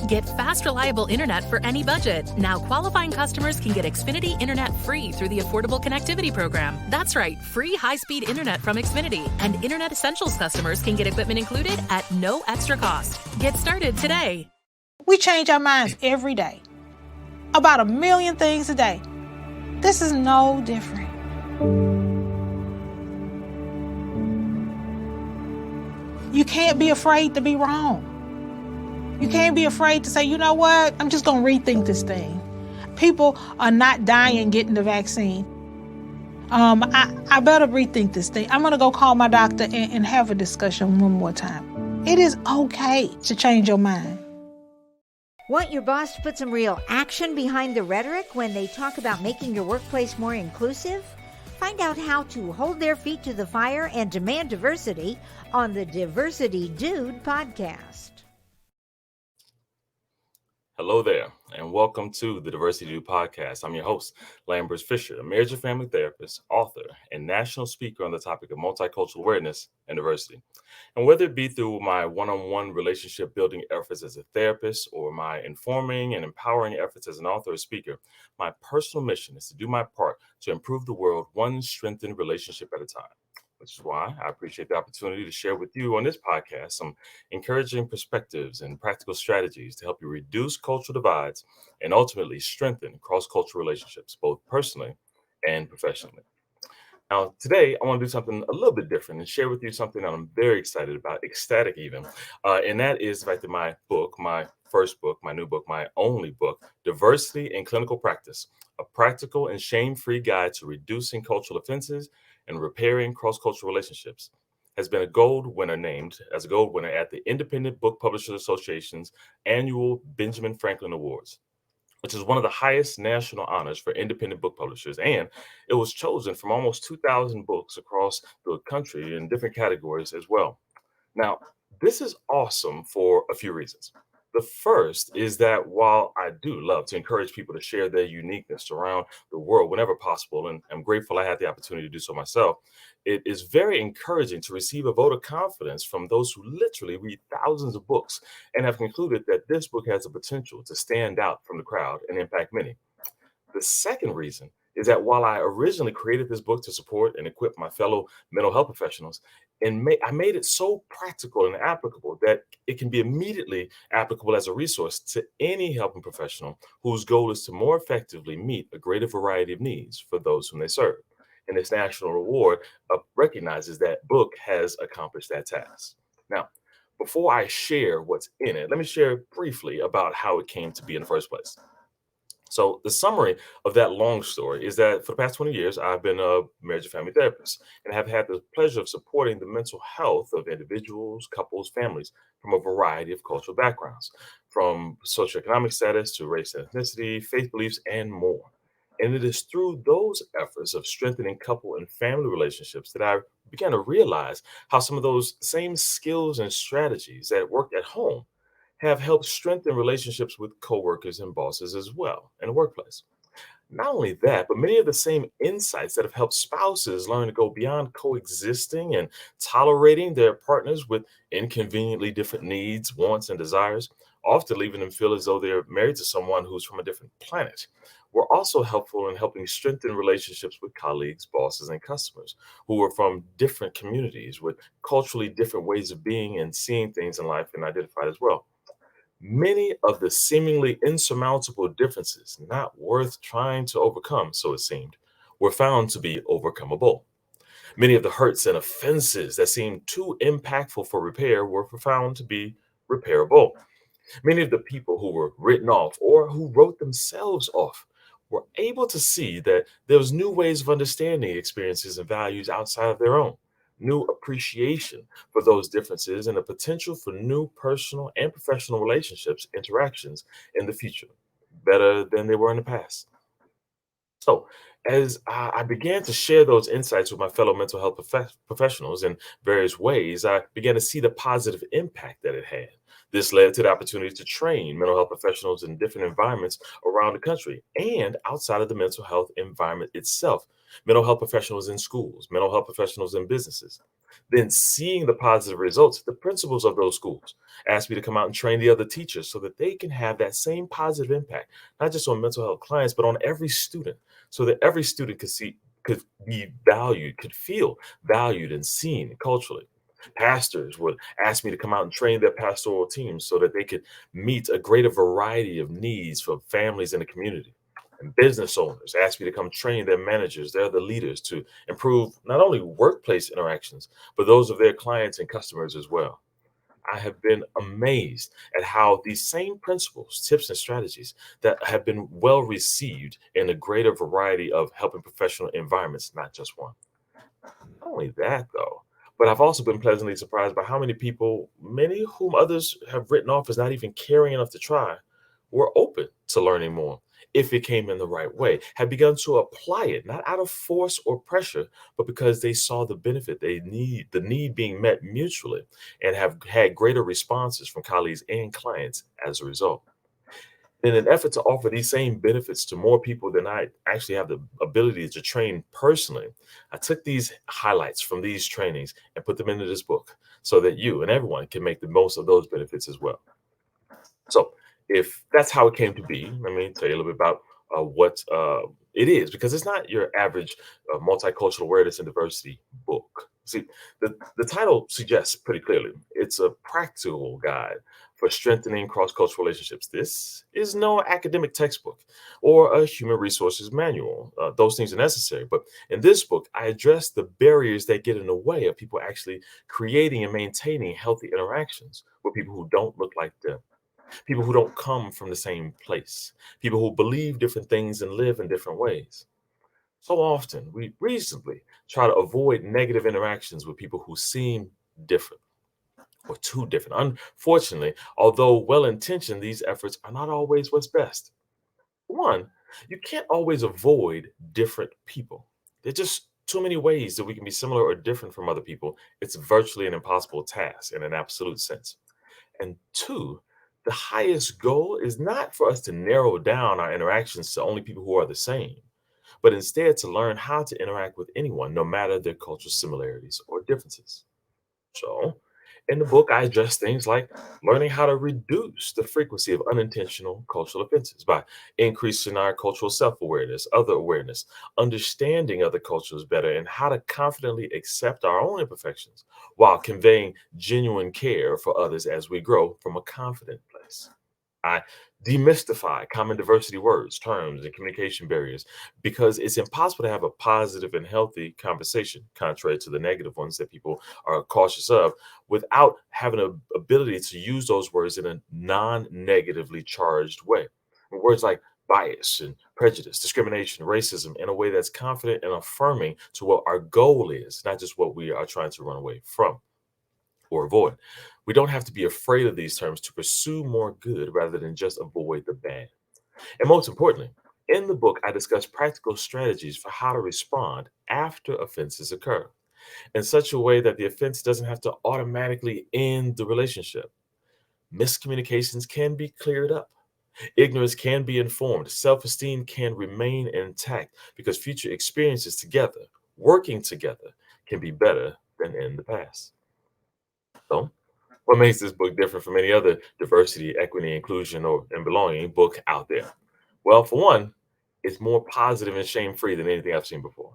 Get fast, reliable internet for any budget. Now, qualifying customers can get Xfinity Internet free through the Affordable Connectivity Program. That's right, free high-speed internet from Xfinity. And Internet Essentials customers can get equipment included at no extra cost. Get started today. We change our minds every day. About 1 million things a day. This is no different. You can't be afraid to be wrong. You can't be afraid to say, you know what, I'm just going to rethink this thing. People are not dying getting the vaccine. I better rethink this thing. I'm going to go call my doctor and have a discussion one more time. It is okay to change your mind. Want your boss to put some real action behind the rhetoric when they talk about making your workplace more inclusive? Find out how to hold their feet to the fire and demand diversity on the Diversity Dude podcast. Hello there, and welcome to the Diversity Dude podcast. I'm your host, Lambert Fisher, a marriage and family therapist, author, and national speaker on the topic of multicultural awareness and diversity. And whether it be through my one-on-one relationship building efforts as a therapist or my informing and empowering efforts as an author or speaker, my personal mission is to do my part to improve the world one strengthened relationship at a time. Which is why I appreciate the opportunity to share with you on this podcast some encouraging perspectives and practical strategies to help you reduce cultural divides and ultimately strengthen cross-cultural relationships, both personally and professionally. Now, today, I want to do something a little bit different and share with you something that I'm very excited about, ecstatic even, and that is the fact that my book, my first book, my new book, my only book, Diversity in Clinical Practice, a practical and shame-free guide to reducing cultural offenses and repairing cross-cultural relationships, has been a gold winner named as a gold winner at the Independent Book Publishers Association's annual Benjamin Franklin Awards, which is one of the highest national honors for independent book publishers. And it was chosen from almost 2,000 books across the country in different categories as well. Now, this is awesome for a few reasons. The first is that while I do love to encourage people to share their uniqueness around the world whenever possible, and I'm grateful I had the opportunity to do so myself, it is very encouraging to receive a vote of confidence from those who literally read thousands of books and have concluded that this book has the potential to stand out from the crowd and impact many. The second reason is that while I originally created this book to support and equip my fellow mental health professionals, I made it so practical and applicable that it can be immediately applicable as a resource to any helping professional whose goal is to more effectively meet a greater variety of needs for those whom they serve. And this national award recognizes that book has accomplished that task. Now, before I share what's in it, let me share briefly about how it came to be in the first place. So the summary of that long story is that for the past 20 years, I've been a marriage and family therapist and have had the pleasure of supporting the mental health of individuals, couples, families from a variety of cultural backgrounds, from socioeconomic status to race and ethnicity, faith beliefs, and more. And it is through those efforts of strengthening couple and family relationships that I began to realize how some of those same skills and strategies that worked at home have helped strengthen relationships with coworkers and bosses as well in the workplace. Not only that, but many of the same insights that have helped spouses learn to go beyond coexisting and tolerating their partners with inconveniently different needs, wants, and desires, often leaving them feel as though they're married to someone who's from a different planet, were also helpful in helping strengthen relationships with colleagues, bosses, and customers who are from different communities with culturally different ways of being and seeing things in life and identified as well. Many of the seemingly insurmountable differences not worth trying to overcome, so it seemed, were found to be overcomable. Many of the hurts and offenses that seemed too impactful for repair were found to be repairable. Many of the people who were written off or who wrote themselves off were able to see that there was new ways of understanding experiences and values outside of their own, new appreciation for those differences, and a potential for new personal and professional relationships, interactions in the future, better than they were in the past. So, as I began to share those insights with my fellow mental health professionals in various ways, I began to see the positive impact that it had, This led to the opportunity to train mental health professionals in different environments around the country and outside of the mental health environment itself. Mental health professionals in schools, mental health professionals in businesses. Then, seeing the positive results, the principals of those schools asked me to come out and train the other teachers so that they can have that same positive impact, not just on mental health clients, but on every student, so that every student could be valued, could feel valued and seen culturally. Pastors would ask me to come out and train their pastoral teams so that they could meet a greater variety of needs for families in the community. And business owners asked me to come train their managers, they're the leaders, to improve not only workplace interactions, but those of their clients and customers as well. I have been amazed at how these same principles, tips, and strategies that have been well received in a greater variety of helping professional environments, not just one. Not only that, though, but I've also been pleasantly surprised by how many people, many whom others have written off as not even caring enough to try, were open to learning more if it came in the right way, had begun to apply it, not out of force or pressure, but because they saw the benefit the need being met mutually, and have had greater responses from colleagues and clients as a result. In an effort to offer these same benefits to more people than I actually have the ability to train personally, I took these highlights from these trainings and put them into this book so that you and everyone can make the most of those benefits as well. So, if that's how it came to be, let me tell you a little bit about what it is, because it's not your average multicultural awareness and diversity book. See, the title suggests pretty clearly it's a practical guide for strengthening cross cultural relationships. This is no academic textbook or a human resources manual. Those things are necessary. But in this book, I address the barriers that get in the way of people actually creating and maintaining healthy interactions with people who don't look like them, people who don't come from the same place, people who believe different things and live in different ways. So often, we reasonably try to avoid negative interactions with people who seem different or too different. Unfortunately, although well intentioned, these efforts are not always what's best. One, you can't always avoid different people. There's just too many ways that we can be similar or different from other people. It's virtually an impossible task in an absolute sense. And two, the highest goal is not for us to narrow down our interactions to only people who are the same, but instead to learn how to interact with anyone, no matter their cultural similarities or differences. So, in the book, I address things like learning how to reduce the frequency of unintentional cultural offenses by increasing our cultural self awareness, other awareness, understanding other cultures better, and how to confidently accept our own imperfections while conveying genuine care for others as we grow from a confident place. I demystify common diversity words, terms, and communication barriers because it's impossible to have a positive and healthy conversation, contrary to the negative ones that people are cautious of, without having an ability to use those words in a non negatively charged way. Words like bias and prejudice, discrimination, racism in a way that's confident and affirming to what our goal is, not just what we are trying to run away from or avoid. We don't have to be afraid of these terms to pursue more good rather than just avoid the bad. And most importantly, in the book, I discuss practical strategies for how to respond after offenses occur in such a way that the offense doesn't have to automatically end the relationship. Miscommunications can be cleared up. Ignorance can be informed. Self esteem can remain intact because future experiences together, working together, can be better than in the past. So, what makes this book different from any other diversity, equity, inclusion, or and belonging book out there? Well, for one, it's more positive and shame-free than anything I've seen before.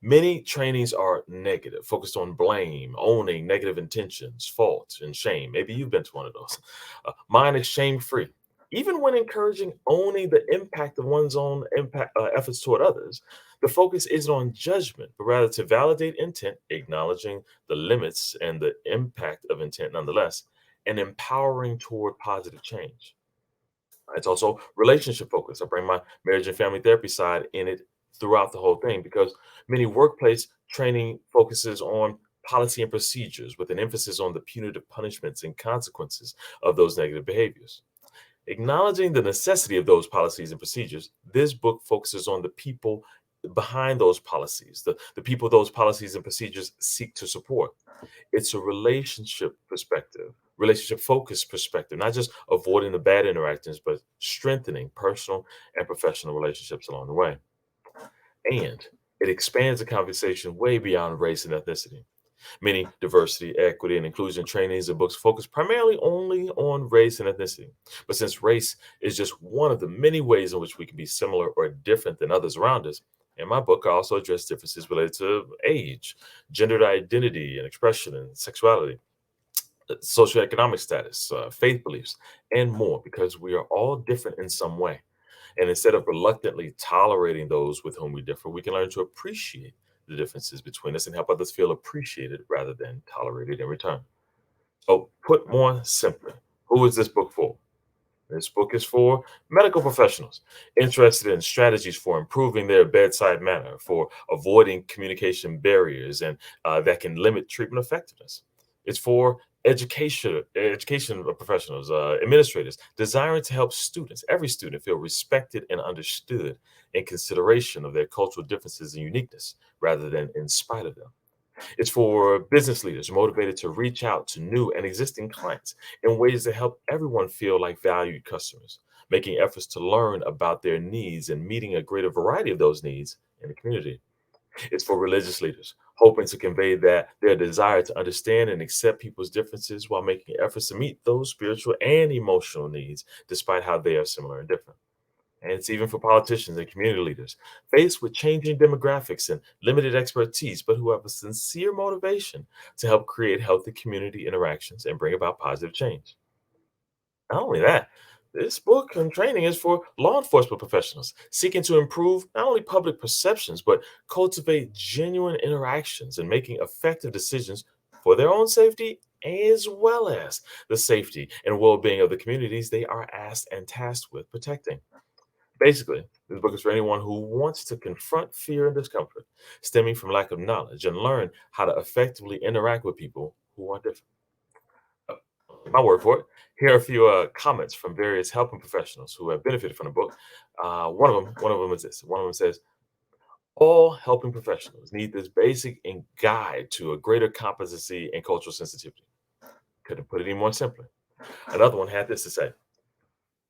Many trainings are negative, focused on blame, owning negative intentions, fault, and shame. Maybe you've been to one of those. Mine is shame-free. Even when encouraging owning the impact of one's own efforts toward others, the focus isn't on judgment, but rather to validate intent, acknowledging the limits and the impact of intent nonetheless, and empowering toward positive change. It's also relationship focused. I bring my marriage and family therapy side in it throughout the whole thing because many workplace training focuses on policy and procedures with an emphasis on the punitive punishments and consequences of those negative behaviors. Acknowledging the necessity of those policies and procedures, this book focuses on the people behind those policies, the people those policies and procedures seek to support. It's a relationship perspective relationship focused perspective, not just avoiding the bad interactions, but strengthening personal and professional relationships along the way. And it expands the conversation way beyond race and ethnicity. Many diversity, equity, and inclusion trainings and books focus primarily only on race and ethnicity. But since race is just one of the many ways in which we can be similar or different than others around us, in my book, I also address differences related to age, gender identity and expression, and sexuality, socioeconomic status, faith beliefs, and more, because we are all different in some way. And instead of reluctantly tolerating those with whom we differ, we can learn to appreciate the differences between us and help others feel appreciated rather than tolerated in return. So, put more simply, who is this book for? This book is for medical professionals interested in strategies for improving their bedside manner, for avoiding communication barriers, and that can limit treatment effectiveness. It's for education professionals, administrators, desiring to help students, every student, feel respected and understood in consideration of their cultural differences and uniqueness, rather than in spite of them. It's for business leaders motivated to reach out to new and existing clients in ways that help everyone feel like valued customers, making efforts to learn about their needs and meeting a greater variety of those needs in the community. It's for religious leaders hoping to convey that their desire to understand and accept people's differences while making efforts to meet those spiritual and emotional needs despite how they are similar and different. And it's even for politicians and community leaders faced with changing demographics and limited expertise, but who have a sincere motivation to help create healthy community interactions and bring about positive change. Not only that, this book and training is for law enforcement professionals seeking to improve not only public perceptions, but cultivate genuine interactions and making effective decisions for their own safety as well as the safety and well being of the communities they are asked and tasked with protecting. Basically, this book is for anyone who wants to confront fear and discomfort stemming from lack of knowledge and learn how to effectively interact with people who are different. Uh, My word for it. Here are a few comments from various helping professionals who have benefited from the book. One of them is this. One of them says, "All helping professionals need this basic and guide to a greater competency and cultural sensitivity." Couldn't put it any more simply. Another one had this to say: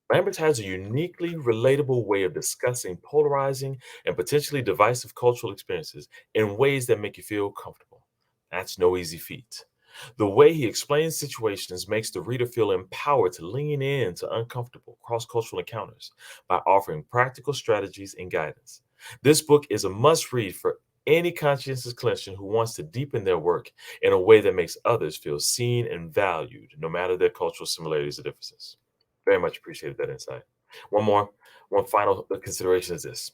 Lambert has a uniquely relatable way of discussing polarizing and potentially divisive cultural experiences in ways that make you feel comfortable. That's no easy feat. The way he explains situations makes the reader feel empowered to lean into uncomfortable cross cultural encounters by offering practical strategies and guidance. This book is a must read for any conscientious clinician who wants to deepen their work in a way that makes others feel seen and valued, no matter their cultural similarities or differences. Very much appreciated that insight. One more, one final consideration is this.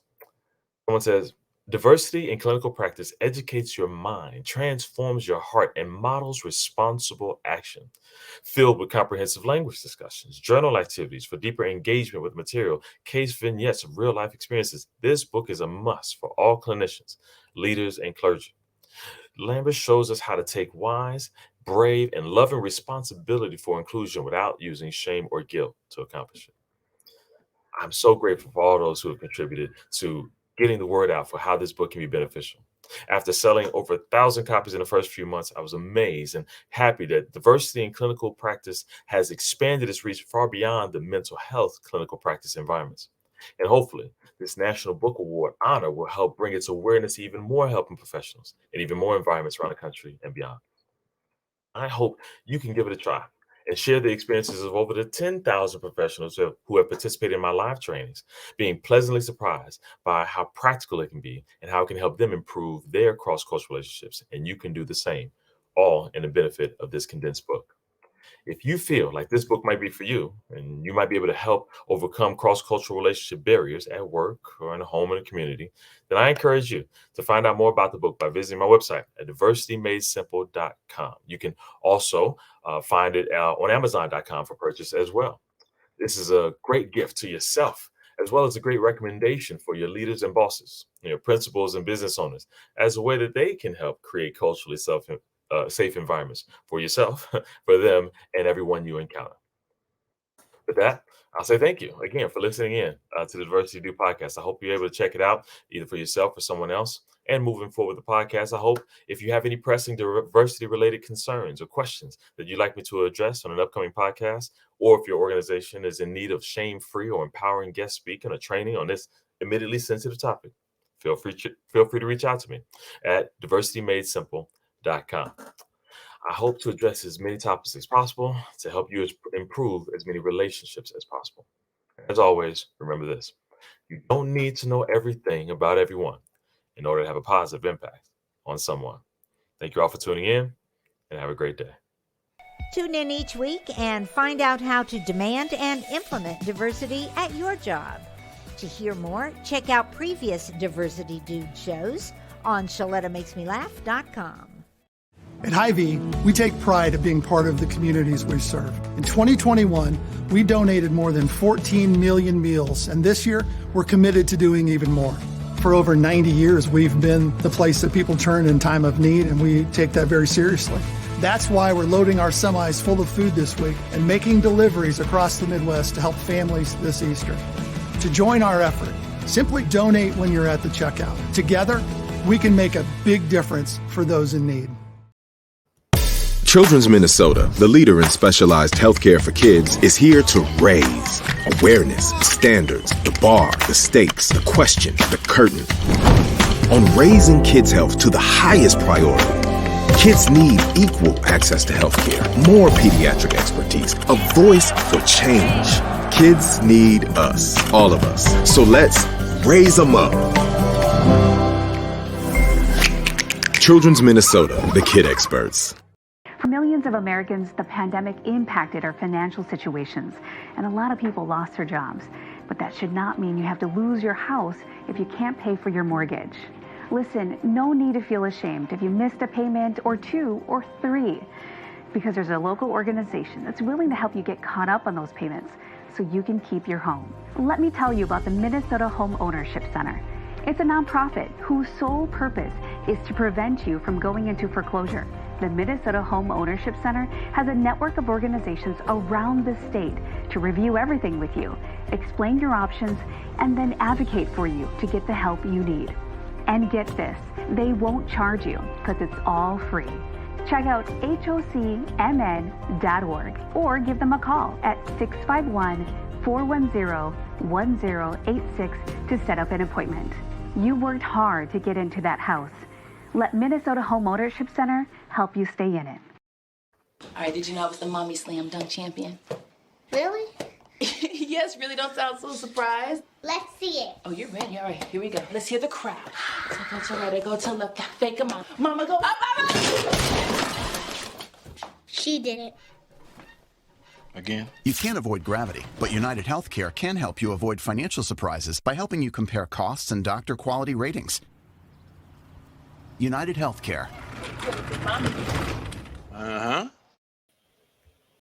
Someone says, diversity in clinical practice educates your mind, transforms your heart, and models responsible action. Filled with comprehensive language discussions, journal activities for deeper engagement with material, case vignettes of real life experiences, this book is a must for all clinicians, leaders, and clergy. Lambert shows us how to take wise, brave, and loving responsibility for inclusion without using shame or guilt to accomplish it. I'm so grateful for all those who have contributed to getting the word out for how this book can be beneficial. After selling over 1,000 copies in the first few months, I was amazed and happy that diversity in clinical practice has expanded its reach far beyond the mental health clinical practice environments. And hopefully, this National Book Award honor will help bring its awareness to even more helping professionals and even more environments around the country and beyond. I hope you can give it a try and share the experiences of over the 10,000 professionals who have participated in my live trainings, being pleasantly surprised by how practical it can be and how it can help them improve their cross cultural relationships. And you can do the same, all in the benefit of this condensed book. If you feel like this book might be for you and you might be able to help overcome cross cultural relationship barriers at work or in a home and a community, then I encourage you to find out more about the book by visiting my website at diversitymadesimple.com. You can also find it on Amazon.com for purchase as well. This is a great gift to yourself, as well as a great recommendation for your leaders and bosses, principals and business owners, as a way that they can help create culturally safe environments for yourself, for them, and everyone you encounter. With that, I'll say thank you again for listening in to the Diversity Do podcast. I hope you're able to check it out either for yourself or someone else. and moving forward with the podcast. I hope if you have any pressing diversity-related concerns or questions that you'd like me to address on an upcoming podcast, or if your organization is in need of shame-free or empowering guest speaking or training on this admittedly sensitive topic, feel free to reach out to me at diversitymadesimple.com. I hope to address as many topics as possible to help you improve as many relationships as possible. As always, remember this: you don't need to know everything about everyone in order to have a positive impact on someone. Thank you all for tuning in, and have a great day. Tune in each week and find out how to demand and implement diversity at your job. To hear more, check out previous Diversity Dude shows on ShalettaMakesMeLaugh.com. At Hy-Vee, we take pride in being part of the communities we serve. In 2021, we donated more than 14 million meals, and this year, we're committed to doing even more. For over 90 years, we've been the place that people turn in time of need, and we take that very seriously. That's why we're loading our semis full of food this week and making deliveries across the Midwest to help families this Easter. To join our effort, simply donate when you're at the checkout. Together, we can make a big difference for those in need. Children's Minnesota, the leader in specialized healthcare for kids, is here to raise awareness, standards, the bar, the stakes, the question, the curtain. On raising kids' health to the highest priority, kids need equal access to healthcare, more pediatric expertise, a voice for change. Kids need us, all of us. So let's raise them up. Children's Minnesota, the kid experts. For millions of Americans, the pandemic impacted our financial situations, and a lot of people lost their jobs. But that should not mean you have to lose your house if you can't pay for your mortgage. Listen, no need to feel ashamed if you missed a payment or 2 or 3, because there's a local organization that's willing to help you get caught up on those payments so you can keep your home. Let me tell you about the Minnesota Home Ownership Center. It's a nonprofit whose sole purpose is to prevent you from going into foreclosure. The Minnesota Home Ownership Center has a network of organizations around the state to review everything with you, explain your options, and then advocate for you to get the help you need. And get this, they won't charge you because it's all free. Check out hocmn.org or give them a call at 651-410-1086 to set up an appointment. You worked hard to get into that house. Let Minnesota Home Ownership Center help you stay in it. All right, did you know I was the Mommy Slam Dunk Champion? Really? Yes, really, don't sound so surprised. Let's see it. Oh, you're ready. All right, here we go. Let's hear the crowd. So go to right, go to left, fake 'em out. Mama, go up, up, up. She did it. Again? You can't avoid gravity, but United Healthcare can help you avoid financial surprises by helping you compare costs and doctor quality ratings. United Healthcare. Uh-huh.